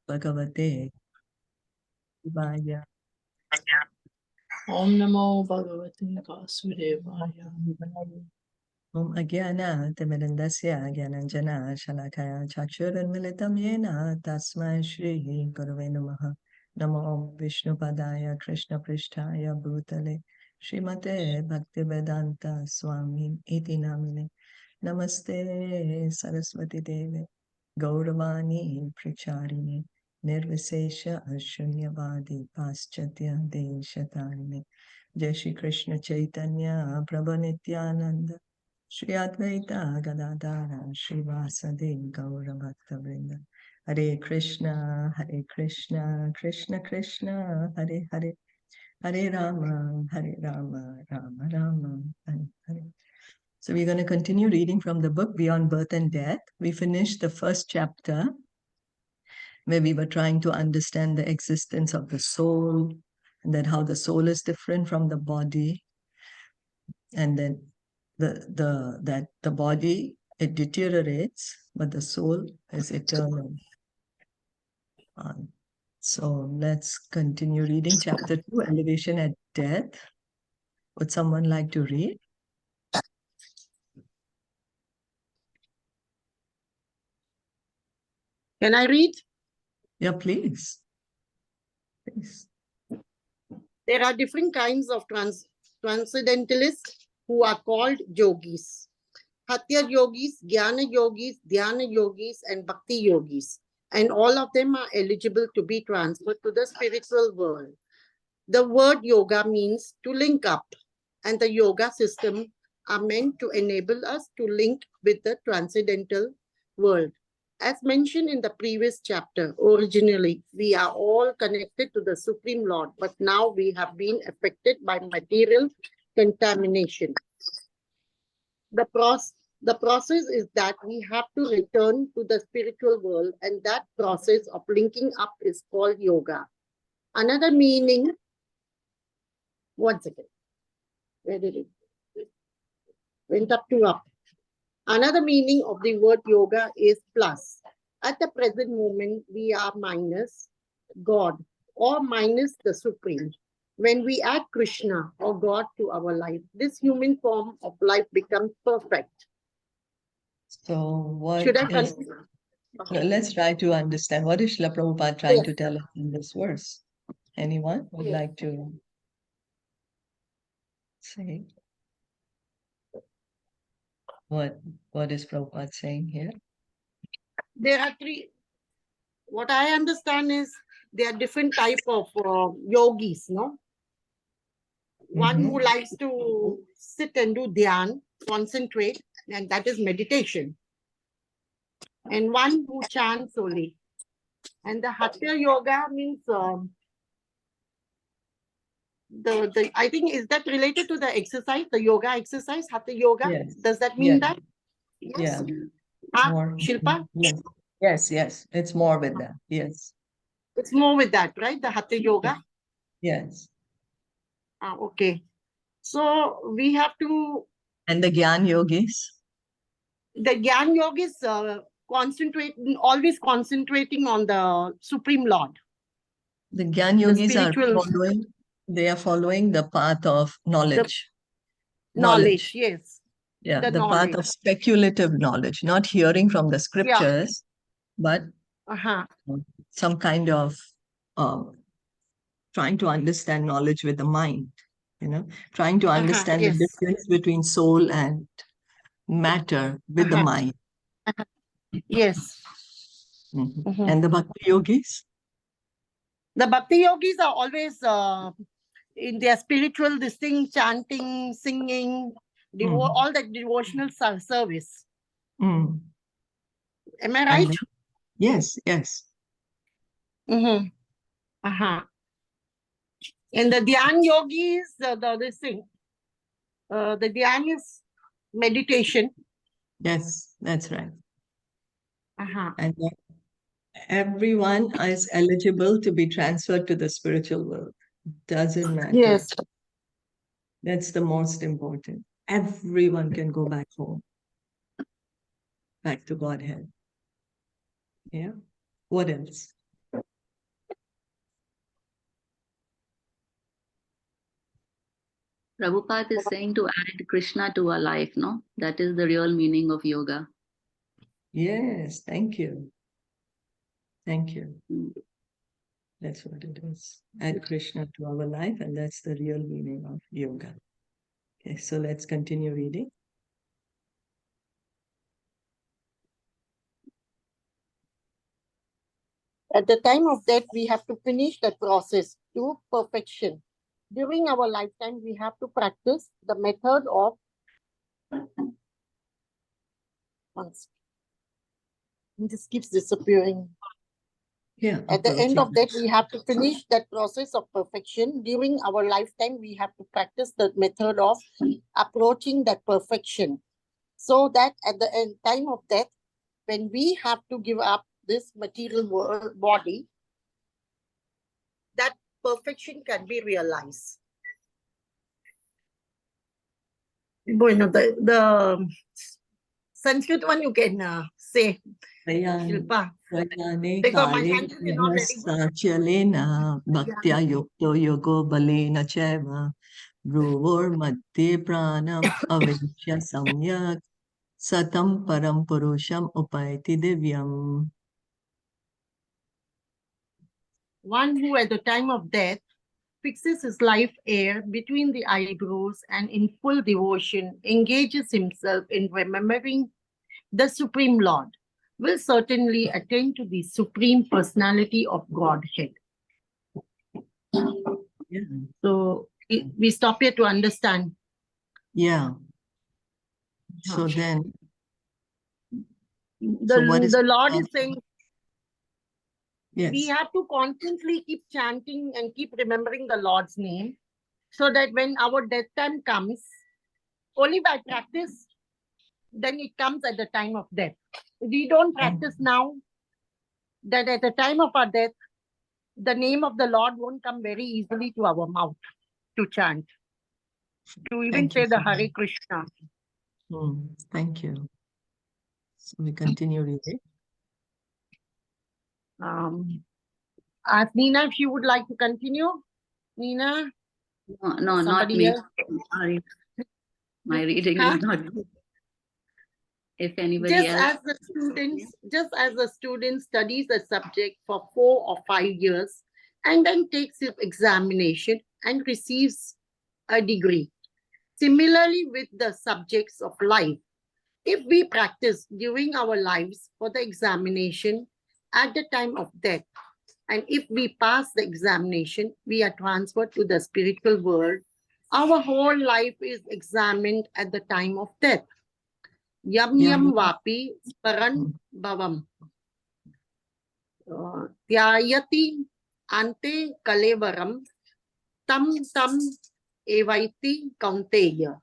Bhagavate Vaya. Om Namo Bhagavate Vasudevaya. Om Agyana Timirandasya Gyananjana Shalakaya Chakshuranmilitam Yena Tasmai Shri Gurave Namaha. Namo Om Vishnu Padaya Krishna Prishtaya Bhutale Srimate Bhaktivedanta Swami Iti Namine. Namaste Saraswati Deve Gauravani Pricharine Nirvisesha Shunyavadi Paschatya Deshatarine. Jai Shri Krishna Chaitanya Prabhu Nityananda Shri Advaita Gadadara Shri Vasadi Gaura Bhakta Vrinda. Hare Krishna Krishna Krishna Hare Hare Hare Rama Rama Rama Hare Hare. So we're going to continue reading from the book Beyond Birth and Death. We finished the first chapter where we were trying to understand the existence of the soul and then how the soul is different from the body, and then that the body, it deteriorates, but the soul is eternal. So let's continue reading chapter 2, Elevation at Death. Would someone like to read? Can I read? Yeah, please. Please. There are different kinds of transcendentalists who are called yogis. Hatya yogis, jnana yogis, dhyana yogis, and bhakti yogis. And all of them are eligible to be transferred to the spiritual world. The word yoga means to link up, and the yoga system are meant to enable us to link with the transcendental world. As mentioned in the previous chapter, originally, we are all connected to the Supreme Lord, but now we have been affected by material contamination. The process is that we have to return to the spiritual world, and that process of linking up is called yoga. Another meaning, one second, where did it? Went up to up. Another meaning of the word yoga is plus. At the present moment, we are minus God or minus the Supreme. When we add Krishna or God to our life, this human form of life becomes perfect. So what Should I is... continue? No, let's try to understand. What is Srila Prabhupada trying to tell us in this verse? Anyone would like to say? What is Prabhupada saying here? There are three. What I understand is there are different type of yogis, no? One who likes to sit and do dhyan, concentrate, and that is meditation. And one who chants only. And the Hatha yoga means I think, is that related to the exercise, the yoga exercise, Hatha yoga? Yes. Does that mean that? Yes. More. Shilpa? Yes. It's more with that. Yes. It's more with that, right? The Hatha yoga? Yes. Okay. So we have to... And the Gyan yogis? The Gyan yogis always concentrating on the Supreme Lord. The Gyan yogis are following the path of knowledge. Knowledge, yes. Yeah, the path of speculative knowledge, not hearing from the scriptures, but some kind of trying to understand knowledge with the mind, trying to understand the difference between soul and matter with the mind. Yes. And the Bhakti yogis? The Bhakti yogis are always in their spiritual chanting, singing, all that devotional service. Am I right? Yes. And the Dhyan yogis, the Dhyan is meditation. Yes, that's right. And everyone is eligible to be transferred to the spiritual world. Doesn't matter. Yes. That's the most important. Everyone can go back home. Back to Godhead. Yeah. What else? Prabhupada is saying to add Krishna to our life, no? That is the real meaning of yoga. Yes, thank you. Thank you. Mm. That's what it is. Add Krishna to our life, and that's the real meaning of yoga. Okay, so let's continue reading. At the time of death, we have to finish that process to perfection. During our lifetime, we have to practice the method of it just keeps disappearing. Yeah. At the end approaching of that, we have to finish that process of perfection. During our lifetime, we have to practice the method of approaching that perfection. So that at the end time of death, when we have to give up this material world, body, that perfection can be realized. Bueno, the Sanskrit one you can say, Shilpa. Prayane Because my kale Sanskrit is not very good. sachalena bhaktya yukto yogo balena chaiva bhruvor madhye pranam avishya samyak satam param purusham upaiti divyam. One who at the time of death fixes his life air between the eyebrows and in full devotion engages himself in remembering the Supreme Lord will certainly attain to the Supreme Personality of Godhead. Yeah. So we stop here to understand. Yeah. So then, The Lord is saying, yes, we have to constantly keep chanting and keep remembering the Lord's name so that when our death time comes, only by practice, then it comes at the time of death. We don't practice now, that at the time of our death, the name of the Lord won't come very easily to our mouth to chant, to even say the Hare Krishna. Thank you. So we continue reading. Ask Nina if you would like to continue. Nina? No, not me. Sorry. My reading is not good. If anybody Just else. as the student studies a subject for 4 or 5 years and then takes his examination and receives a degree. Similarly with the subjects of life, if we practice during our lives for the examination at the time of death, and if we pass the examination, we are transferred to the spiritual world. Our whole life is examined at the time of death. Yam yam vapi sparan bhavam. Tyayati ante kalevaram tam tam evaiti kaunteya.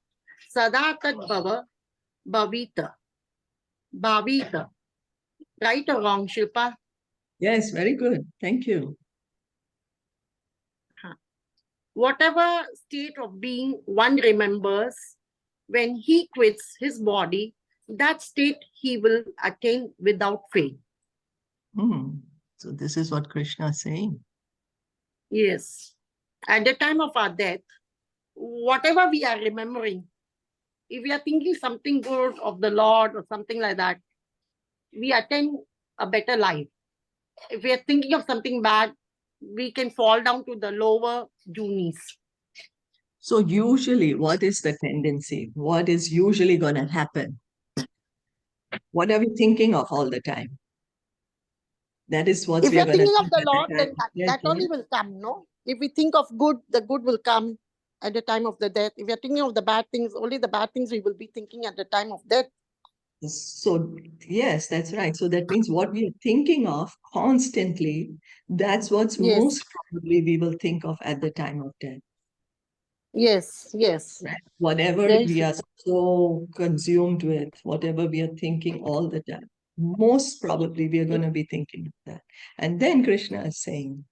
Sada tad bhava bhavita. Bhavita. Right or wrong, Shilpa? Yes, very good. Thank you. Whatever state of being one remembers, when he quits his body, that state he will attain without fail. So this is what Krishna is saying. Yes. At the time of our death, whatever we are remembering, if we are thinking something good of the Lord or something like that, we attain a better life. If we are thinking of something bad, we can fall down to the lower junies. So usually, what is the tendency? What is usually going to happen? What are we thinking of all the time? That is what we are going to thinking of the think Lord, at then that right? only will come, no? If we think of good, the good will come at the time of the death. If we are thinking of the bad things, only the bad things we will be thinking at the time of death. So, yes, that's right. So that means what we are thinking of constantly, that's what's Yes. most probably we will think of at the time of death. Yes, yes. Right? Whatever Yes. we are so consumed with, whatever we are thinking all the time, most probably we are going to be thinking of that. And then Krishna is saying,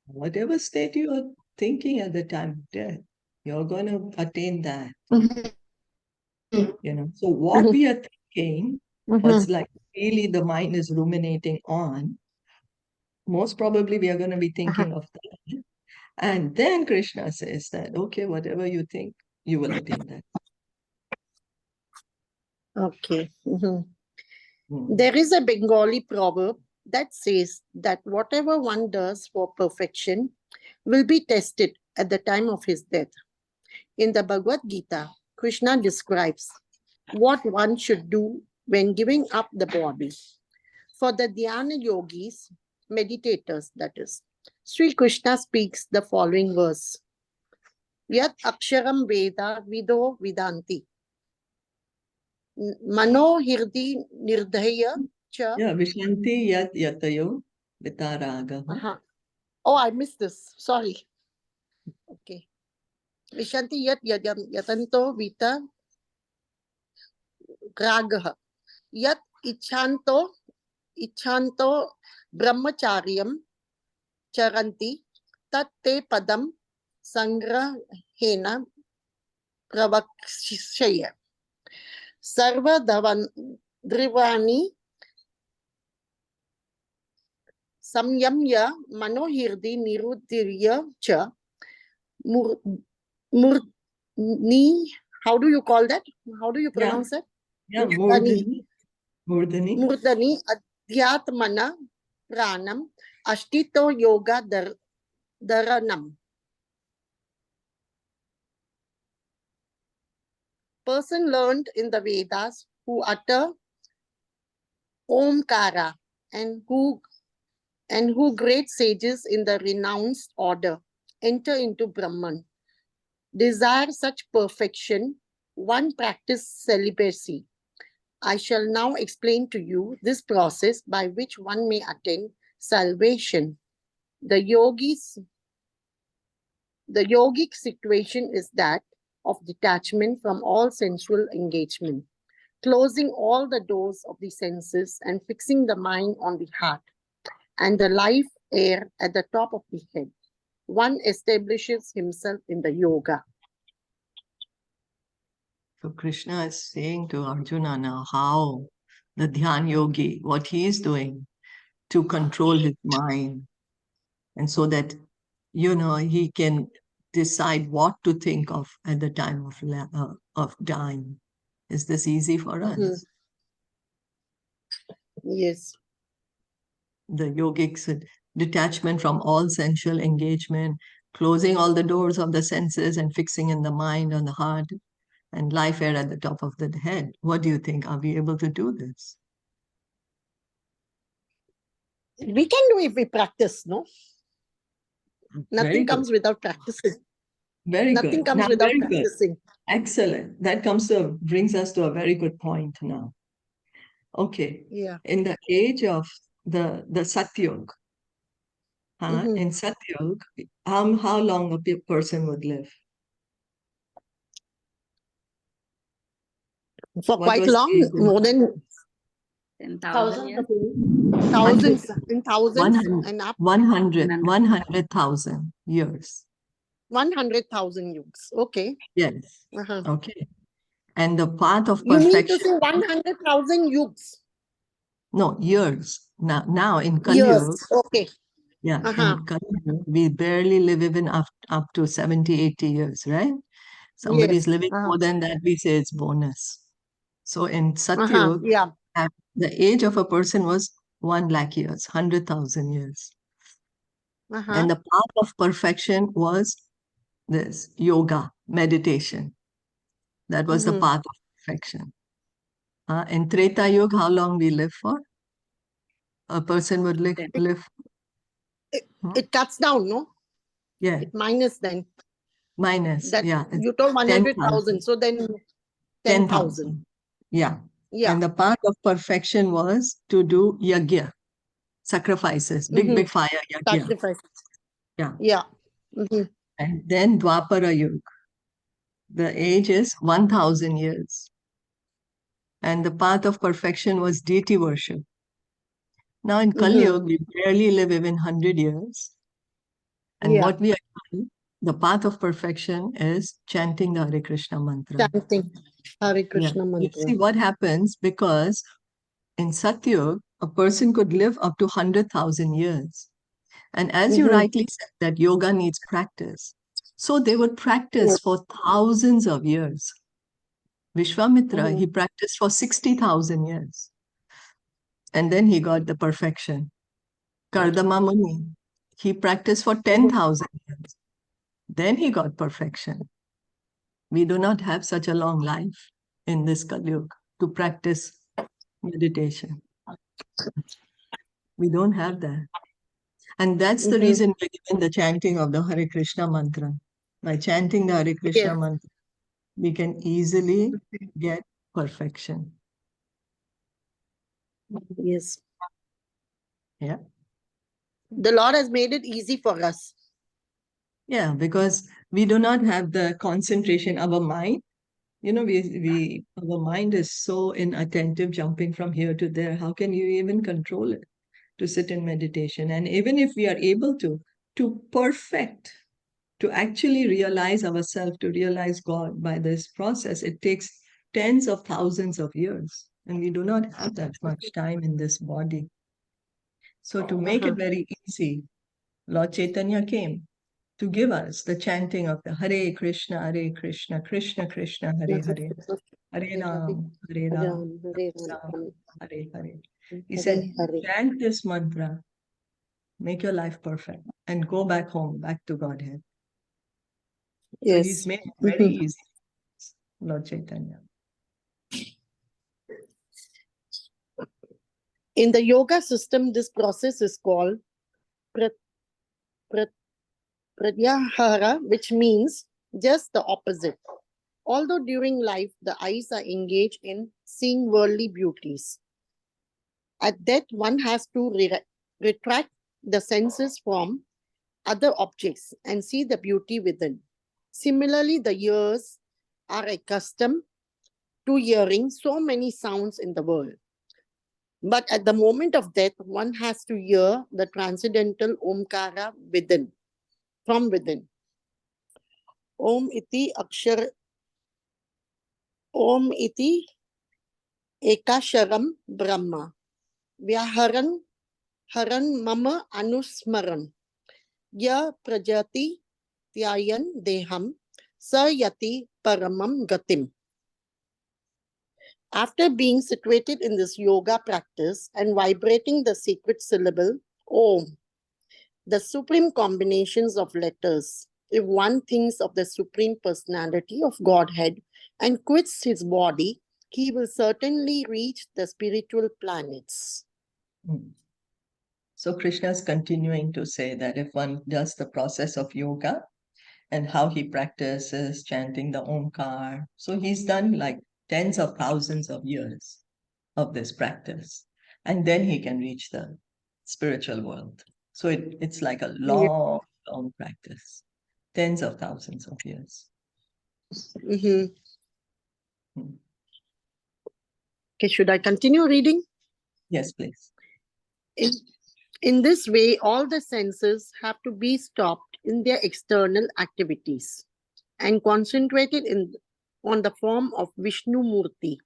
whatever state you are thinking at the time of death, you're going to attain that. You know, so what we are thinking, what's like really the mind is ruminating on, most probably we are going to be thinking of that. And then Krishna says that, okay, whatever you think, you will attain that. Okay. Mm. There is a Bengali proverb that says that whatever one does for perfection will be tested at the time of his death. In the Bhagavad Gita, Krishna describes what one should do when giving up the body. For the Dhyana yogis, meditators that is, Sri Krishna speaks the following verse. Yat aksharam veda vido vidanti. Mano hirdi nirdhaya cha. Yeah, Vishanti yat yatayo vitaragaha. Oh, I missed this. Sorry. Okay. Vishanti yat yatanto vita gragaha. Yat ichanto brahmacharyam charanti tat te padam sangrahena pravakshaya. Sarva drivani samyamya manohirdi nirudirya cha murni. How do you call that? How do you pronounce it? Yeah, Murdani. Murdani adhyatmana pranam ashtito yoga dharanam. Person learned in the Vedas who utter Omkara and who great sages in the renounced order enter into Brahman. Desire such perfection, one practice celibacy. I shall now explain to you this process by which one may attain salvation. The yogic situation is that of detachment from all sensual engagement, closing all the doors of the senses and fixing the mind on the heart and the life air at the top of the head. One establishes himself in the yoga. So Krishna is saying to Arjuna now how the Dhyan Yogi, what he is doing to control his mind, and so that, he can decide what to think of at the time of dying. Is this easy for us? Yes. The yogic detachment from all sensual engagement, closing all the doors of the senses and fixing in the mind on the heart, and life air at the top of the head. What do you think? Are we able to do this? We can do if we practice, no? Nothing comes without practicing. Very good. Nothing comes without practicing. Good. Excellent. That brings us to a very good point now. Okay. Yeah. In the age of the Satyug, in Satyug, how long a person would live? For quite long, more than 10,000 years. thousands and up. 100,000 years. 100,000 yugs. Okay. Yes. Okay. And the path of You perfection. mean to say 100,000 yugs? No, years. Now in Kali Years. Yuga, Okay. yeah, in Kali Yuga, we barely live even up to 70, 80 years, right? Somebody is living more than that, we say it's bonus. So in Satyug, the age of a person was 1 lakh years, 100,000 years. And the path of perfection was this yoga, meditation. That was the path of perfection. In Treta Yuga, how long we live for? A person would live. It cuts down, no? Yeah. It minus then. Minus, that yeah. You told 100,000, so then 10,000. Yeah. Yeah. And the path of perfection was to do yajna, sacrifices, big fire yajna. Sacrifice. Yeah. Yeah. And then Dwapara Yuga. The age is 1,000 years. And the path of perfection was deity worship. Now in Kali Yuga, we barely live even 100 years. And what we are doing, the path of perfection is chanting the Hare Krishna mantra. Chanting Hare Krishna mantra. You see what happens, because in Satyug, a person could live up to 100,000 years. And as you rightly said, that yoga needs practice. So they would practice for thousands of years. Vishwamitra, he practiced for 60,000 years. And then he got the perfection. Kardama Muni, he practiced for 10,000 years. Then he got perfection. We do not have such a long life in this Kali Yuga to practice meditation. We don't have that. And that's the reason we're given the chanting of the Hare Krishna mantra. By chanting the Hare Krishna mantra, we can easily get perfection. Yes. Yeah. The Lord has made it easy for us. Yeah, because we do not have the concentration. Our mind, our mind is so inattentive, jumping from here to there. How can you even control it to sit in meditation? And even if we are able to perfect, to actually realize ourselves, to realize God by this process, it takes tens of thousands of years. And we do not have that much time in this body. So to make it very easy, Lord Chaitanya came to give us the chanting of the Hare Krishna, Krishna Krishna, Hare Hare, Hare Ram, Ram, Hare Hare. He said, chant this mantra, make your life perfect, and go back home, back to Godhead. So he's made it very easy, Lord Chaitanya. In the yoga system, this process is called pratyahara, which means just the opposite. Although during life, the eyes are engaged in seeing worldly beauties. At that, one has to retract the senses from other objects and see the beauty within. Similarly, the ears are accustomed to hearing so many sounds in the world. But at the moment of death, one has to hear the transcendental Omkara within, from within. Om iti akshar, Om iti ekasharam Brahma. Vyaharan haran mama anusmaran. Ya prajati tyayan deham sayati paramam gatim. After being situated in this yoga practice and vibrating the sacred syllable Om, the supreme combinations of letters, if one thinks of the supreme personality of Godhead and quits his body, he will certainly reach the spiritual planets. So Krishna is continuing to say that if one does the process of yoga and how he practices chanting the Omkar, so he's done like tens of thousands of years of this practice, and then he can reach the spiritual world. So it's like a long practice, tens of thousands of years. Okay, should I continue reading? Yes, please. In this way, all the senses have to be stopped in their external activities and concentrated on the form of Vishnu Murti,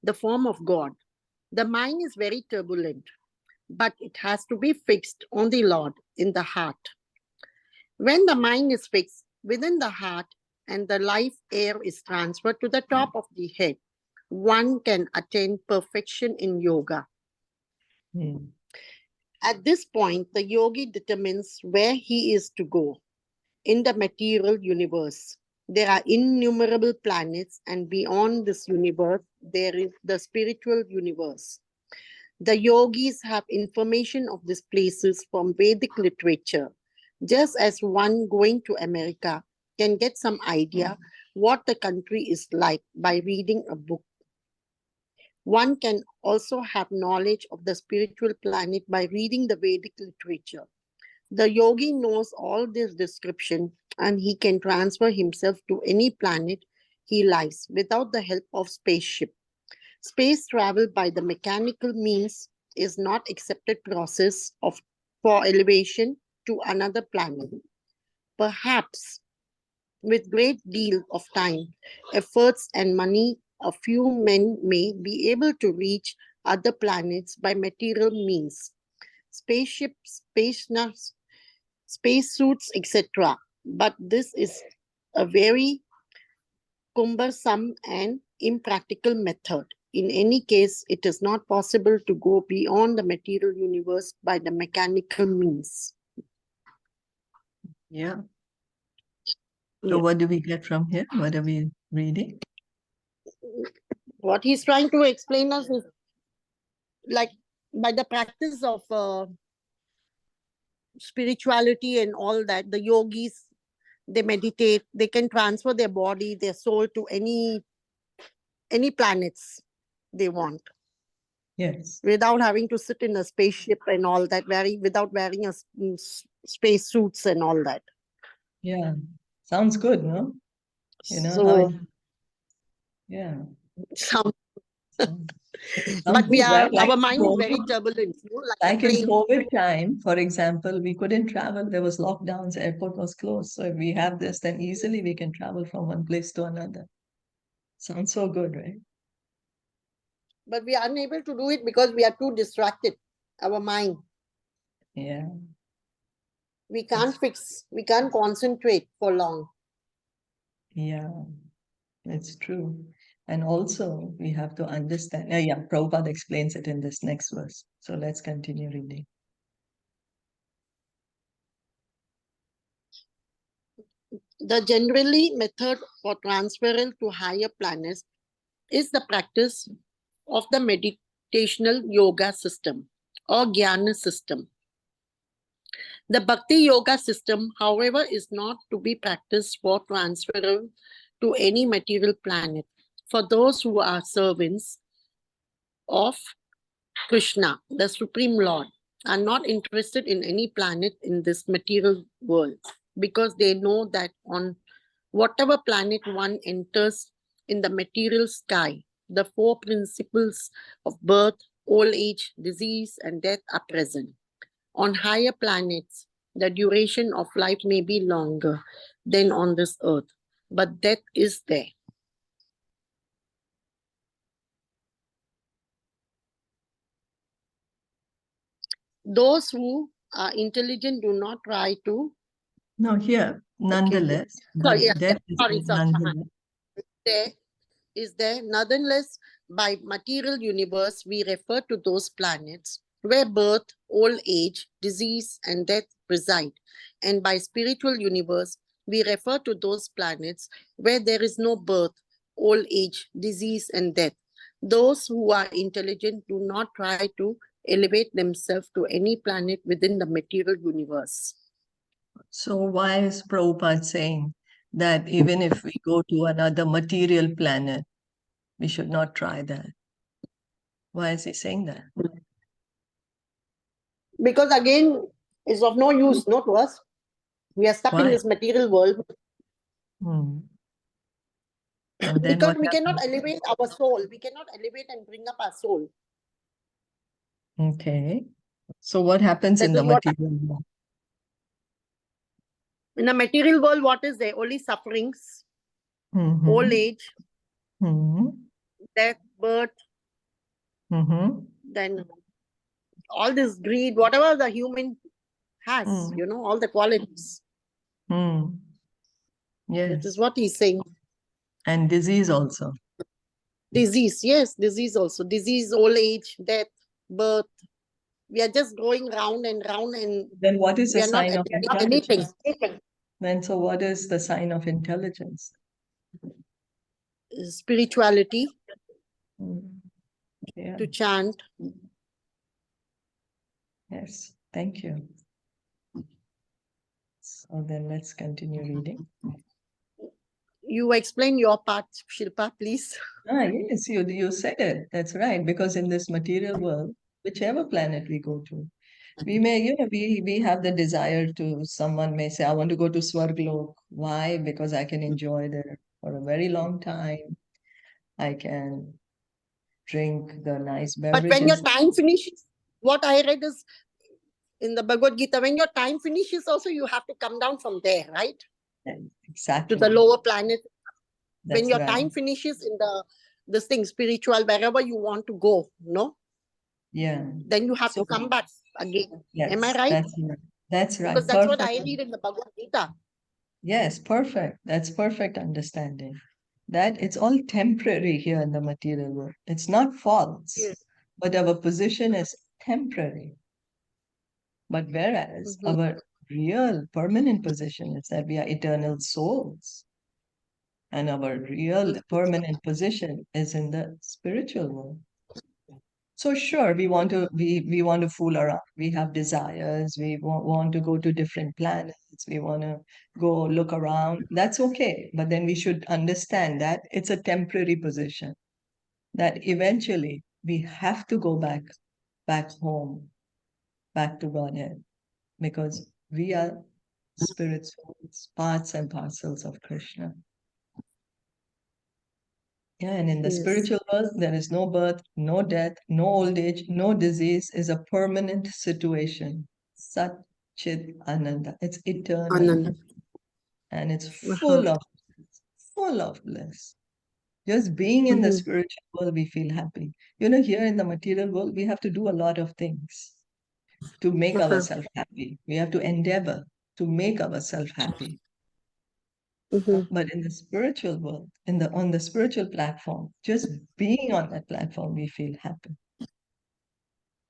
the form of God. The mind is very turbulent, but it has to be fixed on the Lord in the heart. When the mind is fixed within the heart and the life air is transferred to the top of the head, one can attain perfection in yoga. At this point, the yogi determines where he is to go in the material universe. There are innumerable planets, and beyond this universe, there is the spiritual universe. The yogis have information of these places from Vedic literature, just as one going to America can get some idea what the country is like by reading a book. One can also have knowledge of the spiritual planet by reading the Vedic literature. The yogi knows all this description and he can transfer himself to any planet he likes without the help of spaceship. Space travel by the mechanical means is not accepted process for elevation to another planet. Perhaps with great deal of time, efforts and money, a few men may be able to reach other planets by material means. Spaceships, spacesuits, etc. but this is a very cumbersome and impractical method. In any case, it is not possible to go beyond the material universe by the mechanical means. Yeah. Yeah. So what do we get from here? What are we reading? What he's trying to explain us is like by the practice of spirituality and all that, the yogis, they meditate, they can transfer their body, their soul to any planets they want, Yes. without having to sit in a spaceship and all that, without wearing a space suits and all that. Yeah. Sounds good, no? You know how So it, yeah. some, Sounds but we good, are, right? Like our mind is very COVID, turbulent, you know, like a like in plane. COVID time, for example, we couldn't travel. There was lockdowns, airport was closed. So if we have this, then easily we can travel from one place to another. Sounds so good, right? But we are unable to do it because we are too distracted, our mind. Yeah. We can't we can't concentrate for long. Yeah, it's true. And also, we have to understand. Yeah, Prabhupada explains it in this next verse. So let's continue reading. The generally method for transferal to higher planets is the practice of the meditational yoga system or jnana system. The bhakti yoga system, however, is not to be practiced for transferal to any material planet. For those who are servants of Krishna, the Supreme Lord, are not interested in any planet in this material world, because they know that on whatever planet one enters in the material sky, the four principles of birth, old age, disease, and death are present. On higher planets, the duration of life may be longer than on this earth, but death is there. Those who are intelligent do not try to. No, here, nonetheless, Sorry, but death is sorry. nonetheless. There is there. Nonetheless, by material universe, we refer to those planets where birth, old age, disease, and death reside. And by spiritual universe, we refer to those planets where there is no birth, old age, disease, and death. Those who are intelligent do not try to elevate themselves to any planet within the material universe. So why is Prabhupada saying that even if we go to another material planet, we should not try that? Why is he saying that? Because again, it's of no use, not to us. We are stuck in Why? this material world. And then Because what we cannot happens? elevate our soul. We cannot elevate and bring up our soul. Okay. So what happens That in the is what, material world? in the material world, what is there? Only sufferings, old age, death, birth, then all this greed, whatever the human has, you know, all the qualities. Yes. That is what he's saying. And disease also. Disease, yes, disease also. Disease, old age, death, birth. We are just going round and round, and Then what is we the are not sign of achieving anything. intelligence? Then so what is the sign of intelligence? Spirituality, Yeah. to chant. Yes. Thank you. So then let's continue reading. You explain your part, Shilpa, please. Yes, you said it. That's right. Because in this material world, whichever planet we go to, we may, we have the desire to, someone may say, I want to go to Swarglok. Why? Because I can enjoy there for a very long time. I can drink the nice But when your beverages. time finishes, what I read is in the Bhagavad Gita, when your time finishes also, you have to come down from there, right? Exactly. To the lower planet. That's when your right. time finishes in this thing, spiritual, wherever you want to go, no? Yeah. Then you have to come back again. Yes, Am I right? that's right. That's right. Because that's what Perfect. I read in the Bhagavad Gita. Yes, perfect. That's perfect understanding. That it's all temporary here in the material world. It's not false, Yes. but our position is temporary. But whereas our real permanent position is that we are eternal souls, and our real permanent position is in the spiritual world. So sure, we want to fool around. We have desires. We want to go to different planets. We want to go look around. That's okay. But then we should understand that it's a temporary position. That eventually we have to go back home, back to Godhead, because we are spirit souls, parts and parcels of Krishna. Yeah, and in the Yes. spiritual world, there is no birth, no death, no old age, no disease is a permanent situation. Sat Chit Ananda. It's eternal Ananda. and it's full of bliss. Just being in the spiritual world, we feel happy. Here in the material world, we have to do a lot of things to make ourselves happy. We have to endeavor to make ourselves happy. But in the spiritual world, on the spiritual platform, just being on that platform, we feel happy.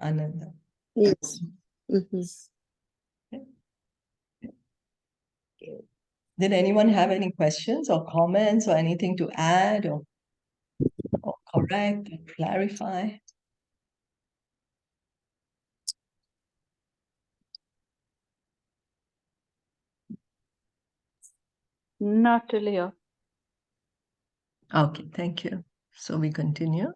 Ananda. Yes. Did anyone have any questions or comments or anything to add or correct or clarify? Not clear. Okay, thank you. So we continue.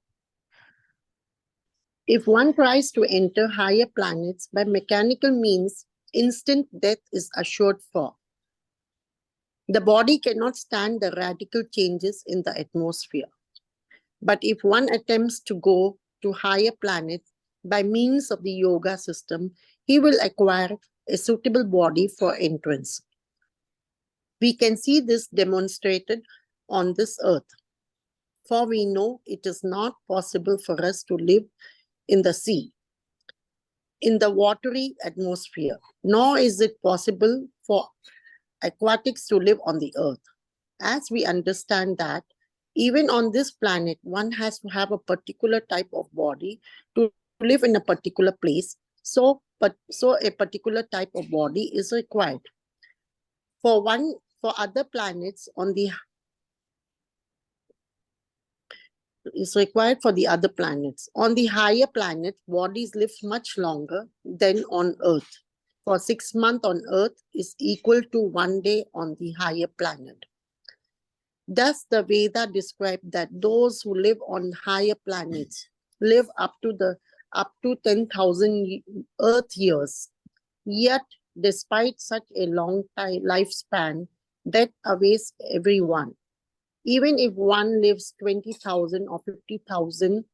If one tries to enter higher planets by mechanical means, instant death is assured for. The body cannot stand the radical changes in the atmosphere. But if one attempts to go to higher planets by means of the yoga system, he will acquire a suitable body for entrance. We can see this demonstrated on this earth. For we know it is not possible for us to live in the sea, in the watery atmosphere, nor is it possible for aquatics to live on the earth. As we understand that, even on this planet, one has to have a particular type of body to live in a particular place. So a particular type of body is required. For other planets on the is required for the other planets. On the higher planets, bodies live much longer than on Earth. For 6 months on Earth is equal to 1 day on the higher planet. Thus, the Veda described that those who live on higher planets live up to 10,000 Earth years. Yet, despite such a long lifespan, death awaits everyone. Even if one lives 20,000 or 50,000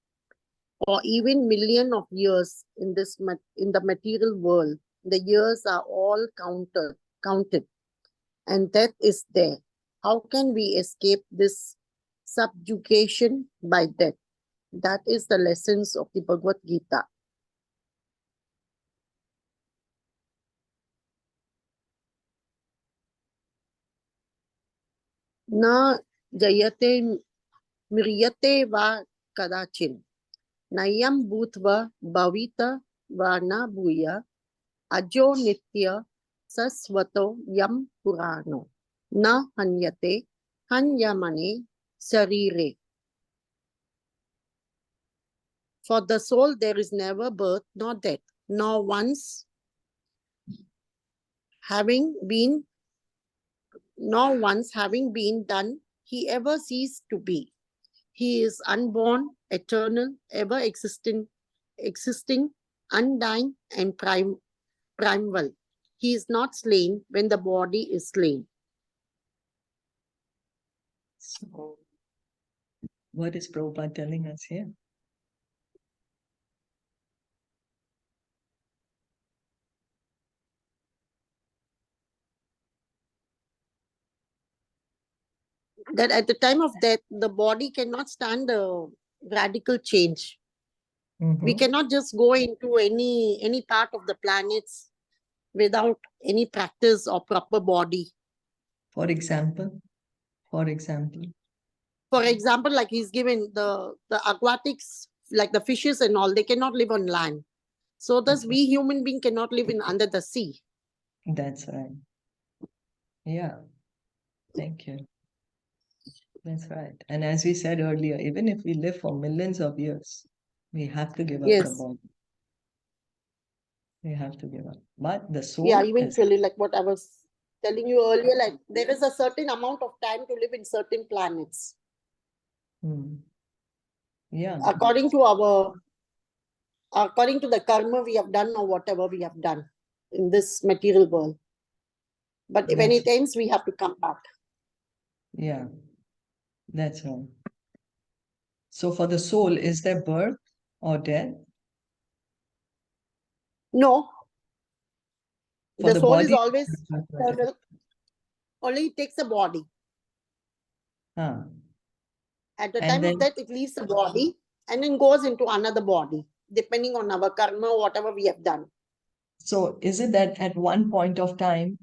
or even million of years in the material world, the years are all counted, and death is there. How can we escape this subjugation by death? That is the lessons of the Bhagavad Gita. Na jayate miryate va kadachin. Nayam bhutva bhavita va na bhuya. Ajo nitya sasvato yam purano. Na hanyate hanyamane sarire. For the soul there is never birth nor death, nor once having been done, he ever ceased to be. He is unborn, eternal, ever existing, undying, and primeval. He is not slain when the body is slain. So, what is Prabhupada telling us here? That at the time of death, the body cannot stand the radical change. We cannot just go into any part of the planets without any practice or proper body. For example, For example, like he's given the aquatics, like the fishes and all, they cannot live on land. So thus we human being cannot live in under the sea. That's right. Yeah. Thank you. That's right. And as we said earlier, even if we live for millions of years, we have to give up the Yes. body. We have to give up. But the soul Yeah, is, eventually, like what I was telling you earlier, like there is a certain amount of time to live in certain planets. yeah, According to the karma we have done or whatever we have done in this material world. But when That's- it ends, we have to come back. yeah, that's right. So for the soul, is there birth or death? No. For The the soul is body, always eternal. Only it takes a body. Huh. At the And time then- of death, it leaves the body and then goes into another body, depending on our karma, whatever we have done. So is it that at one point of time,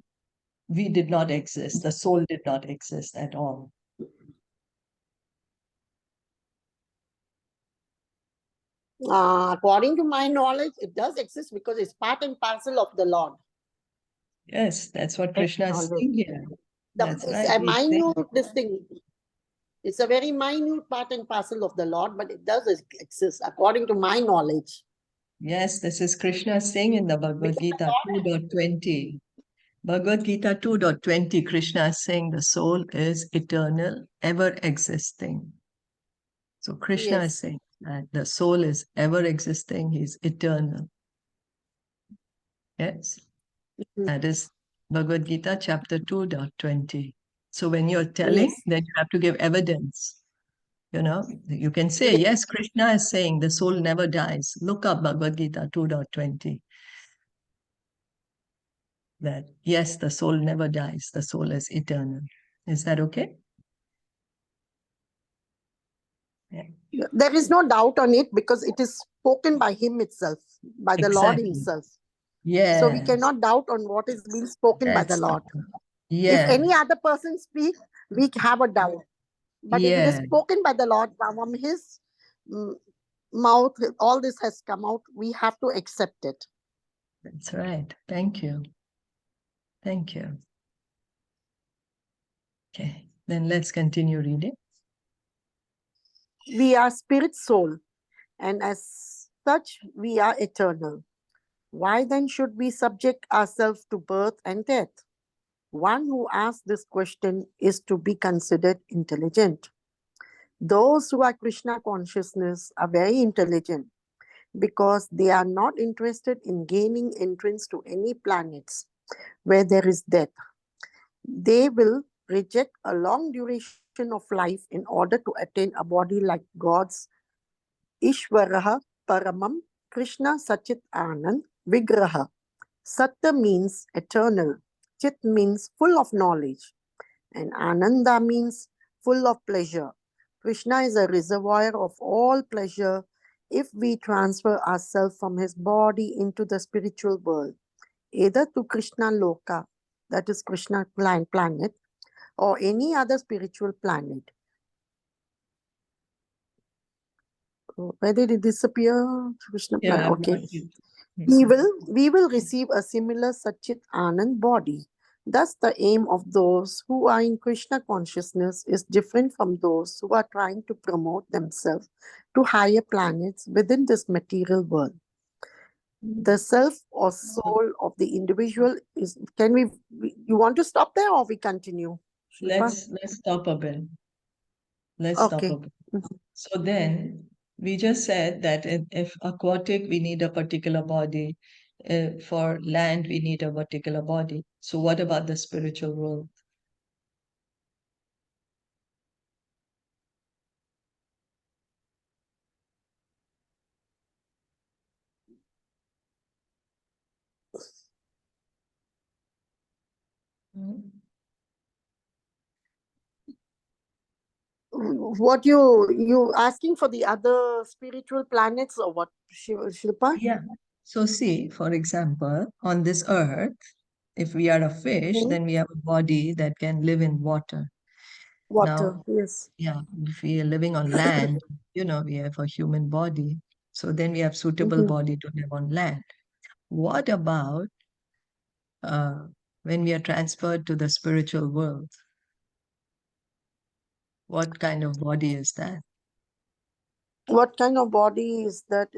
we did not exist, the soul did not exist at all? According to my knowledge, it does exist because it's part and parcel of the Lord. Yes, that's what Krishna is saying here. That's It's right. a He's saying- minute this thing. It's a very minute part and parcel of the Lord, but it does exist according to my knowledge. Yes, this is Krishna saying in the Bhagavad Gita 2.20. Bhagavad Gita 2.20, Krishna is saying the soul is eternal, ever existing. So Krishna is Yes. saying that the soul is ever existing, he's eternal. Yes, that is Bhagavad Gita chapter 2.20. So when you're telling, Yes. then you have to give evidence. You know, you can say, yes, Krishna is saying the soul never dies. Look up Bhagavad Gita 2.20. That, yes, the soul never dies. The soul is eternal. Is that okay? Yeah. There is no doubt on it because it is spoken by him itself, by the Lord Exactly. himself. Yes. So we cannot doubt on what is being spoken by the That's Lord. Yes. If any other person speaks, we have a doubt. But if it is Yes. spoken by the Lord from his mouth, all this has come out, we have to accept it. That's right. Thank you. Thank you. Okay, then let's continue reading. We are spirit soul, and as such, we are eternal. Why then should we subject ourselves to birth and death? One who asks this question is to be considered intelligent. Those who are Krishna consciousness are very intelligent because they are not interested in gaining entrance to any planets where there is death. They will reject a long duration of life in order to attain a body like God's Ishvaraha Paramam Krishna Sachit Anand Vigraha. Satya means eternal, Chit means full of knowledge, and Ananda means full of pleasure. Krishna is a reservoir of all pleasure if we transfer ourselves from his body into the spiritual world, either to Krishna Loka, that is Krishna planet, or any other spiritual planet. Where did it disappear? Krishna Yeah, planet. I've Okay. got it. We will receive a similar Satchit Anand body. Thus, the aim of those who are in Krishna consciousness is different from those who are trying to promote themselves to higher planets within this material world. The self or soul of the individual is. You want to stop there or we continue? Shilpa? Let's stop a bit. Let's stop Okay. a bit. So then we just said that if aquatic, we need a particular body. For land, we need a particular body. So what about the spiritual world? What you asking for the other spiritual planets or what, Shilpa? Yeah. So see, for example, on this earth, If we are a fish, Mhm. then we have a body that can live in water. Water, Now, yes. yeah, if we are living on land, we have a human body. So then we have suitable Mhm. body to live on land. What about when we are transferred to the spiritual world? What kind of body is that? What kind of body is that?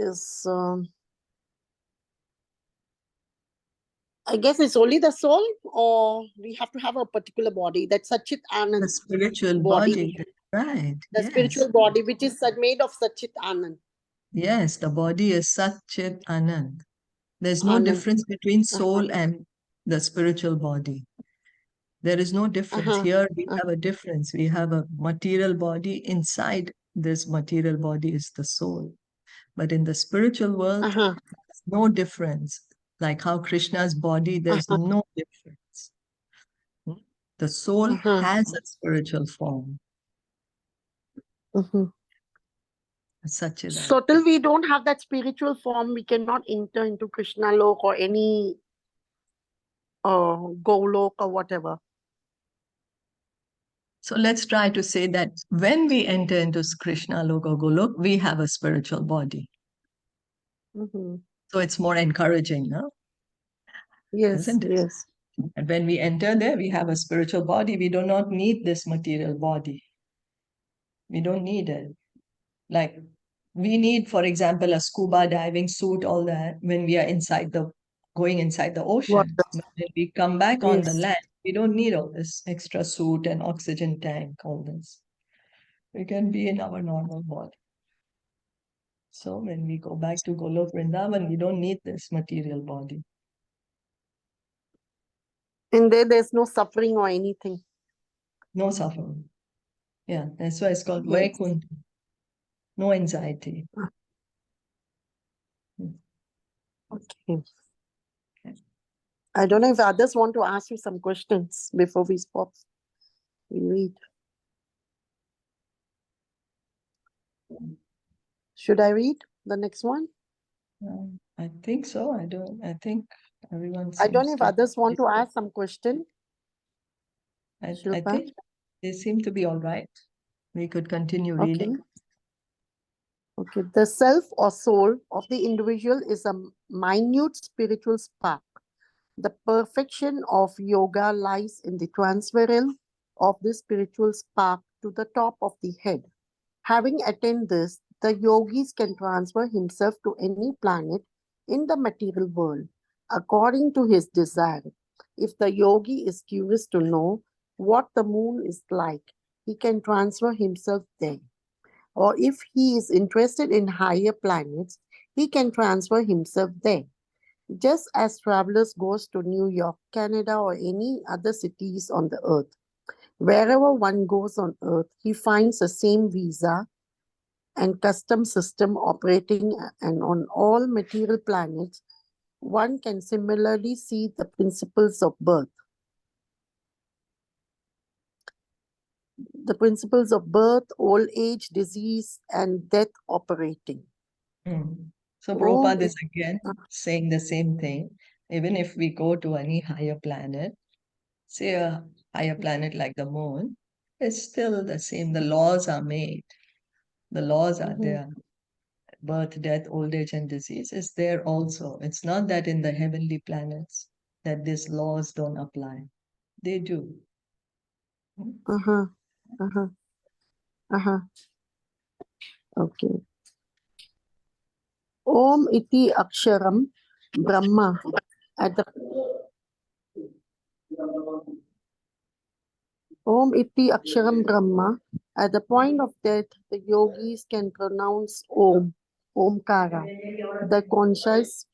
I guess it's only the soul, or we have to have a particular body. That's Satchit The Anand spiritual body. body, right? The Yes. spiritual body, which is made of Satchit Anand. Yes, the body is Satchit Anand. There's no Anand. difference between soul and the spiritual body. There is no difference. Here we have a difference. We have a material body. Inside this material body is the soul. But in the spiritual world, there's no difference. Like how Krishna's body, there's no difference. The soul has a spiritual form. Satchidananda. So till we don't have that spiritual form, we cannot enter into Krishna Lok or any Golok or whatever. So let's try to say that when we enter into Krishna Lok or Golok, we have a spiritual body. So it's more encouraging, no? Yes, Isn't it? yes. And when we enter there, we have a spiritual body. We do not need this material body. We don't need it. Like we need, for example, a scuba diving suit, all that, when we are going inside the ocean. But when we come back on the Yes. land, we don't need all this extra suit and oxygen tank, all this. We can be in our normal body. So when we go back to Golok Vrindavan, we don't need this material body. And there's no suffering or anything. No suffering. Yeah, that's why it's called Yes. Vaikunth. No anxiety. Okay. I don't know if others want to ask you some questions before we stop. We read. Should I read the next one? I think so. I think everyone I don't know seems if to. others want to ask some question. I Shilpa? think they seem to be all right. We could continue reading. Okay. The self or soul of the individual is a minute spiritual spark. The perfection of yoga lies in the transferal of this spiritual spark to the top of the head. Having attained this, the yogis can transfer himself to any planet in the material world according to his desire. If the yogi is curious to know what the moon is like, he can transfer himself there. Or if he is interested in higher planets, he can transfer himself there. Just as travelers goes to New York, Canada, or any other cities on the earth. Wherever one goes on earth, he finds the same visa and custom system operating, and on all material planets, one can similarly see the principles of birth. The principles of birth, old age, disease, and death operating. So Prabhupada is again saying the same thing. Even if we go to any higher planet, say a higher planet like the moon, it's still the same. The laws are made. The laws are there. Birth, death, old age, and disease is there also. It's not that in the heavenly planets that these laws don't apply. They do. Okay. Om iti aksharam Brahma. Om iti aksharam Brahma. At the point of death, the yogis can pronounce Om, Omkara, the conscious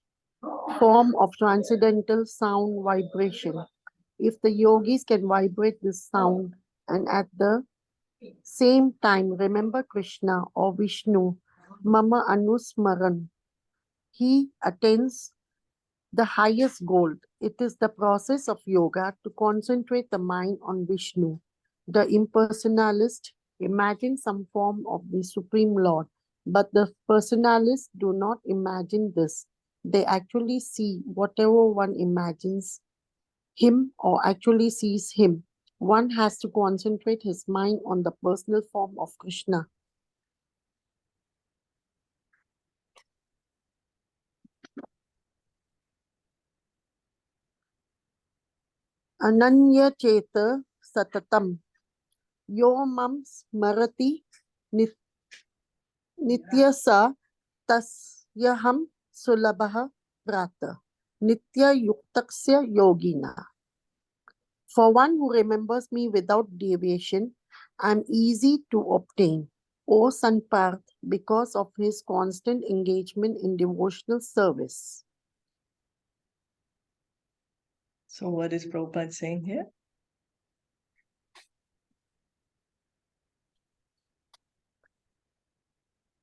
form of transcendental sound vibration. If the yogis can vibrate this sound and at the same time remember Krishna or Vishnu, Mama Anusmaran, he attains the highest goal. It is the process of yoga to concentrate the mind on Vishnu. The impersonalist imagine some form of the Supreme Lord, but the personalists do not imagine this. They actually see whatever one imagines him or actually sees him. One has to concentrate his mind on the personal form of Krishna. Ananya cheta satatam yo mam smarati nityasa tasyaham sulabha vrata nitya yuktaksya yogina. For one who remembers me without deviation, I am easy to obtain, O Sanparth, because of his constant engagement in devotional service. So what is Prabhupada saying here?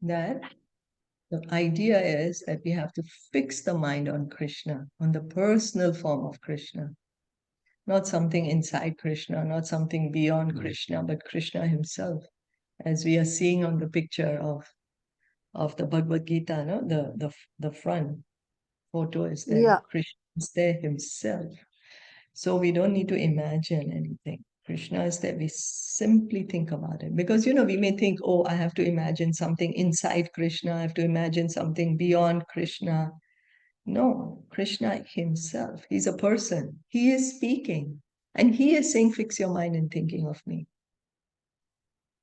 That the idea is that we have to fix the mind on Krishna, on the personal form of Krishna. Not something inside Krishna, not something beyond Krishna, but Krishna himself. As we are seeing on the picture of the Bhagavad Gita, no? The front photo is there. Yeah. Krishna is there himself. So we don't need to imagine anything. Krishna is there. We simply think about it. Because, we may think, oh, I have to imagine something inside Krishna. I have to imagine something beyond Krishna. No, Krishna himself. He's a person. He is speaking. And he is saying, fix your mind in thinking of me.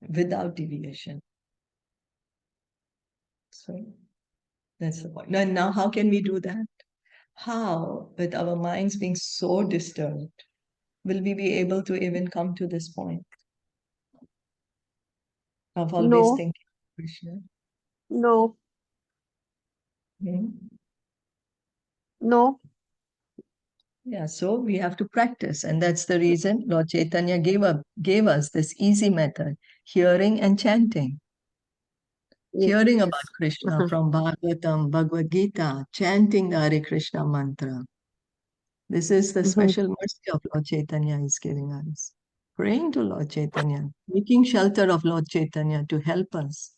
Without deviation. So that's the point. Now how can we do that? How, with our minds being so disturbed, will we be able to even come to this point of always No. thinking of Krishna? No. Hmm? No. Yeah, so we have to practice. And that's the reason Lord Chaitanya gave us this easy method, hearing and chanting. Yes. Hearing about Krishna from Bhagavatam, Bhagavad Gita, chanting the Hare Krishna mantra. This is the special mercy of Lord Chaitanya is giving us. Praying to Lord Chaitanya, taking shelter of Lord Chaitanya to help us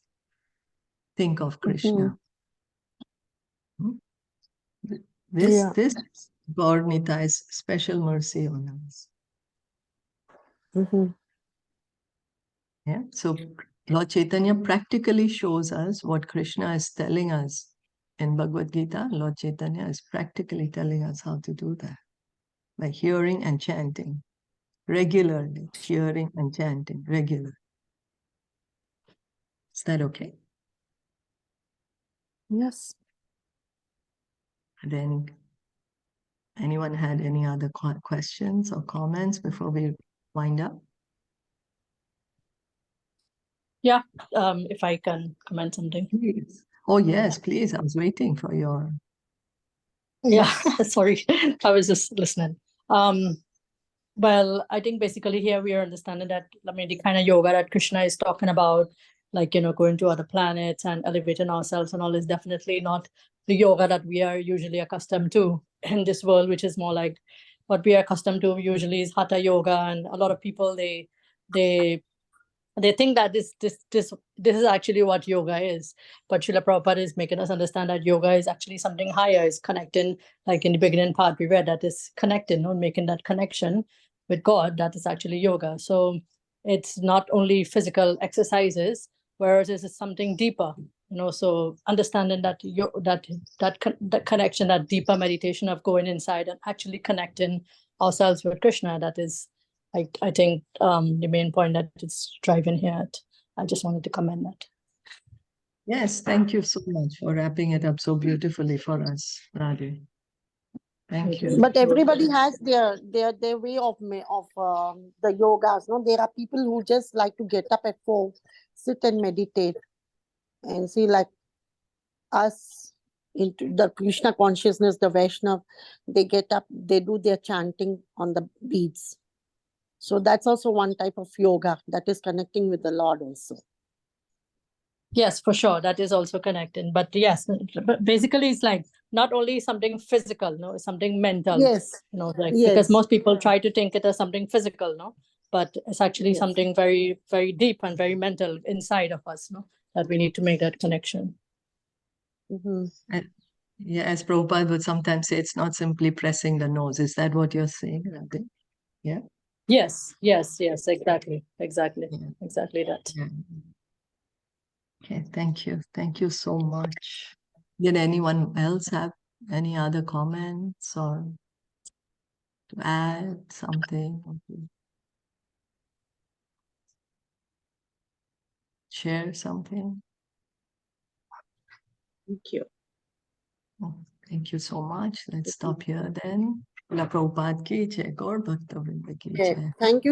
think of Krishna. This Gaur Nitai's special mercy on us. Yeah. So Lord Chaitanya practically shows us what Krishna is telling us in Bhagavad Gita. Lord Chaitanya is practically telling us how to do that by hearing and chanting regularly, hearing and chanting regularly. Is that okay? Yes. Then anyone had any other questions or comments before we wind up? Yeah, if I can comment something. Please. Oh, yes, please. I was waiting for your... Yeah, sorry, I was just listening. Well, I think basically here we are understanding that, I mean, the kind of yoga that Krishna is talking about, like, going to other planets and elevating ourselves and all, is definitely not the yoga that we are usually accustomed to in this world, which is more like what we are accustomed to usually is hatha yoga. And a lot of people, they think that this is actually what yoga is. But Srila Prabhupada is making us understand that yoga is actually something higher, is connecting, like in the beginning part we read, that is connecting, making that connection with God. That is actually yoga. So it's not only physical exercises, whereas it's something deeper, so understanding that that connection, that deeper meditation of going inside and actually connecting ourselves with Krishna, that is, I think the main point that it's driving here. I just wanted to comment that. Yes, thank you so much for wrapping it up so beautifully for us, Radhe. Thank you. But everybody has their way of the yogas. No, there are people who just like to get up at 4, sit and meditate, and see, like us into the Krishna consciousness, the Vaishnav, they get up, they do their chanting on the beads. So that's also one type of yoga that is connecting with the Lord also. Yes, for sure. That is also connecting. But yes, but basically it's like not only something physical, it's something mental. Yes. Because most people try to think it as something physical, but it's actually Yes. something very, very deep and very mental inside of us, that we need to make that connection. Yeah, as Prabhupada would sometimes say, it's not simply pressing the nose. Is that what you're saying, Radhe? Yeah. Yes, exactly, Yeah. exactly that. Yeah. Okay, thank you. Thank you so much. Did anyone else have any other comments or to add something? Or to share something? Thank you. Oh, thank you so much. Let's stop here then. Srila Prabhupada ki jai, Gaur Bhakta Vrinda ki Okay, jai. thank you.